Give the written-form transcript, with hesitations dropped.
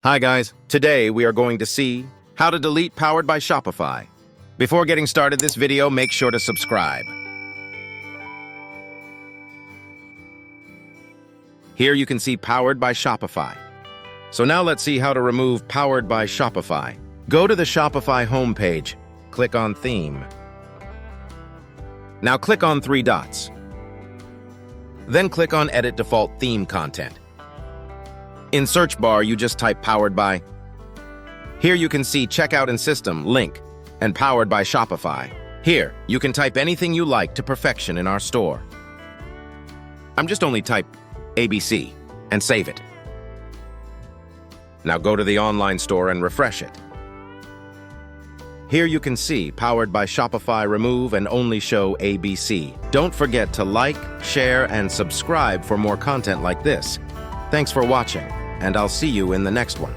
Hi guys, today we are going to see how to delete Powered by Shopify. Before getting started this video, make sure to subscribe. Here you can see Powered by Shopify. So now let's see how to remove Powered by Shopify. Go to the Shopify homepage, click on Theme. Now click on 3 dots. Then click on Edit Default Theme Content. In search bar, you just type Powered by. Here you can see Checkout and System, Link, and Powered by Shopify. Here, you can type anything you like to perfection in our store. I'm just only type ABC and save it. Now go to the online store and refresh it. Here you can see Powered by Shopify remove and only show ABC. Don't forget to like, share, and subscribe for more content like this. Thanks for watching, and I'll see you in the next one.